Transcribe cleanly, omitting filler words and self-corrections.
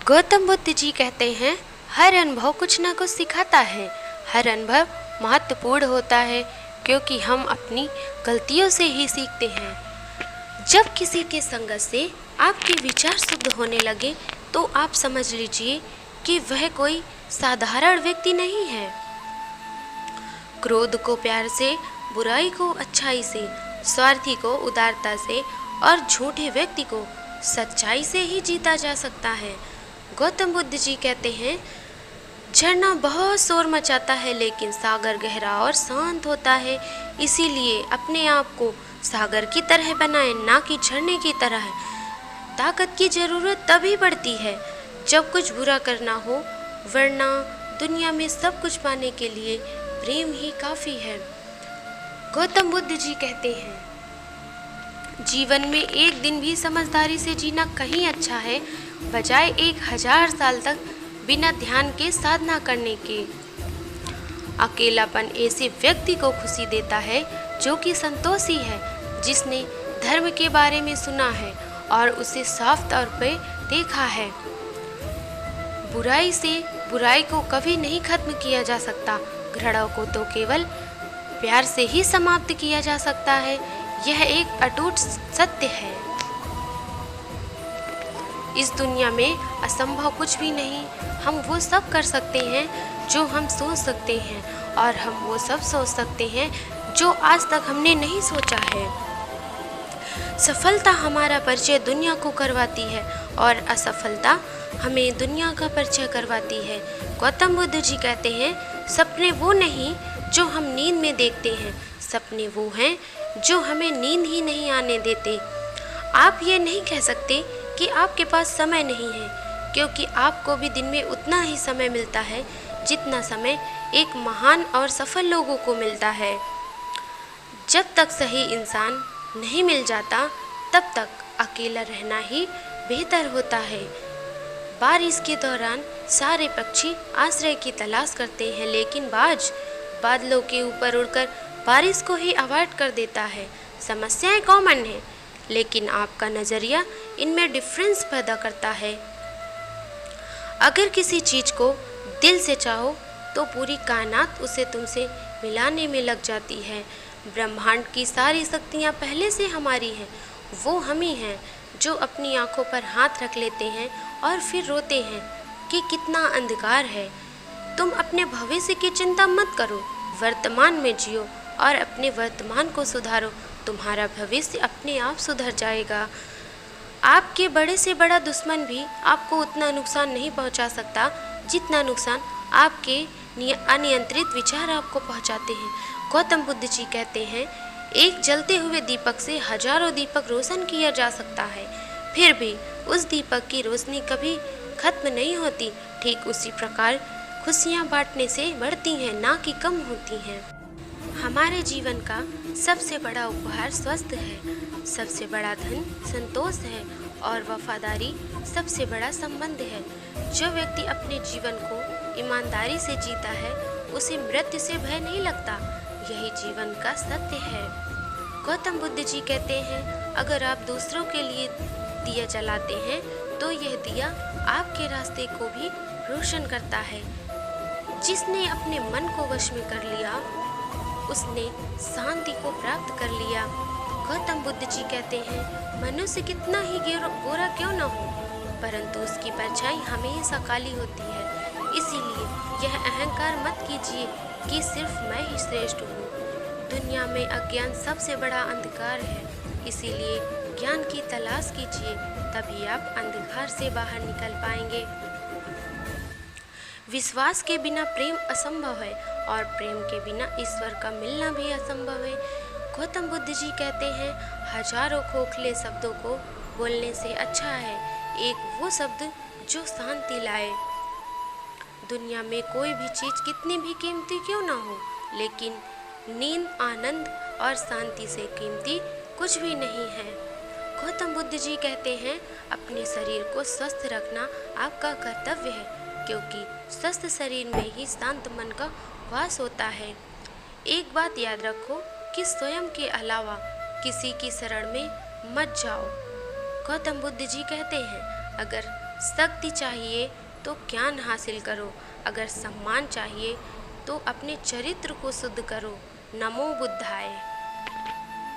गौतम बुद्ध जी कहते हैं, हर अनुभव कुछ ना कुछ सिखाता है। हर अनुभव महत्वपूर्ण होता है क्योंकि हम अपनी गलतियों से ही सीखते हैं। जब किसी के संगत से आपके विचार शुद्ध होने लगे तो आप समझ लीजिए कि वह कोई साधारण व्यक्ति नहीं है। क्रोध को प्यार से, बुराई को अच्छाई से, स्वार्थी को उदारता से और झूठे व्यक्ति को सच्चाई से ही जीता जा सकता है। गौतम बुद्ध जी कहते हैं, झरना बहुत शोर मचाता है लेकिन सागर गहरा और शांत होता है। इसीलिए अपने आप को सागर की तरह बनाएं, ना कि झरने की तरह। ताकत की ज़रूरत तभी पड़ती है जब कुछ बुरा करना हो, वरना दुनिया में सब कुछ पाने के लिए प्रेम ही काफ़ी है। गौतम बुद्ध जी कहते हैं, जीवन में एक दिन भी समझदारी से जीना कहीं अच्छा है, बजाय 1000 साल तक बिना ध्यान के साधना करने के। अकेलापन ऐसे व्यक्ति को खुशी देता है जो कि संतोषी है, जिसने धर्म के बारे में सुना है और उसे साफ तौर पर देखा है। बुराई से बुराई को कभी नहीं खत्म किया जा सकता, घृणा को तो केवल प्यार से ही समाप्त किया जा सकता है। यह एक अटूट सत्य है। इस दुनिया में असंभव कुछ भी नहीं। हम वो सब कर सकते हैं जो हम सोच सकते हैं, और हम वो सब सोच सकते हैं जो आज तक हमने नहीं सोचा है। सफलता हमारा परिचय दुनिया को करवाती है और असफलता हमें दुनिया का परिचय करवाती है। गौतम बुद्ध जी कहते हैं, सपने वो नहीं जो हम नींद में देखते हैं, सपने वो हैं जो हमें नींद ही नहीं आने देते। आप ये नहीं कह सकते कि आपके पास समय नहीं है, क्योंकि आपको भी दिन में उतना ही समय मिलता है जितना समय एक महान और सफल लोगों को मिलता है। जब तक सही इंसान नहीं मिल जाता तब तक अकेला रहना ही बेहतर होता है। बारिश के दौरान सारे पक्षी आश्रय की तलाश करते हैं, लेकिन बाज बादलों के ऊपर उड़कर बारिश को ही अवॉइड कर देता है। समस्याएं कॉमन हैं, लेकिन आपका नज़रिया इनमें डिफरेंस पैदा करता है। अगर किसी चीज़ को दिल से चाहो तो पूरी कायनात उसे तुमसे मिलाने में लग जाती है। ब्रह्मांड की सारी शक्तियाँ पहले से हमारी हैं। वो हम ही हैं जो अपनी आंखों पर हाथ रख लेते हैं और फिर रोते हैं कि कितना अंधकार है। तुम अपने भविष्य की चिंता मत करो, वर्तमान में जियो और अपने वर्तमान को सुधारो। तुम्हारा भविष्य अपने आप सुधर जाएगा। आपके बड़े से बड़ा दुश्मन भी आपको उतना नुकसान नहीं पहुंचा सकता जितना नुकसान आपके अनियंत्रित विचार आपको पहुंचाते हैं। गौतम बुद्ध जी कहते हैं, एक जलते हुए दीपक से हजारों दीपक रोशन किया जा सकता है, फिर भी उस दीपक की रोशनी कभी खत्म नहीं होती। ठीक उसी प्रकार खुशियाँ बांटने से बढ़ती हैं, ना कि कम होती हैं। हमारे जीवन का सबसे बड़ा उपहार स्वस्थ है, सबसे बड़ा धन संतोष है और वफादारी सबसे बड़ा संबंध है। जो व्यक्ति अपने जीवन को ईमानदारी से जीता है, उसे मृत्यु से भय नहीं लगता। यही जीवन का सत्य है। गौतम बुद्ध जी कहते हैं, अगर आप दूसरों के लिए दिया जलाते हैं तो यह दिया आपके रास्ते को भी रोशन करता है। जिसने अपने मन को वश में कर लिया, उसने शांति को प्राप्त कर लिया। गौतम बुद्ध जी कहते हैं, मनुष्य कितना ही गोरा क्यों न हो, परंतु उसकी परछाई हमेशा काली होती है। इसीलिए यह अहंकार मत कीजिए कि सिर्फ मैं ही श्रेष्ठ हूँ। दुनिया में अज्ञान सबसे बड़ा अंधकार है, इसीलिए ज्ञान की तलाश कीजिए, तभी आप अंधकार से बाहर निकल पाएंगे। विश्वास के बिना प्रेम असंभव है और प्रेम के बिना ईश्वर का मिलना भी असंभव है। गौतम बुद्ध जी कहते हैं, हजारों खोखले शब्दों को बोलने से अच्छा है एक वो शब्द जो शांति लाए। दुनिया में कोई भी चीज़ कितनी भी कीमती क्यों ना हो, लेकिन नींद, आनंद और शांति से कीमती कुछ भी नहीं है। गौतम बुद्ध जी कहते हैं, अपने शरीर को स्वस्थ रखना आपका कर्तव्य है, क्योंकि स्वस्थ शरीर में ही शांत मन का वास होता है। एक बात याद रखो कि स्वयं के अलावा किसी की शरण में मत जाओ। गौतम बुद्ध जी कहते हैं, अगर शक्ति चाहिए तो ज्ञान हासिल करो, अगर सम्मान चाहिए तो अपने चरित्र को शुद्ध करो। नमो बुद्धाय।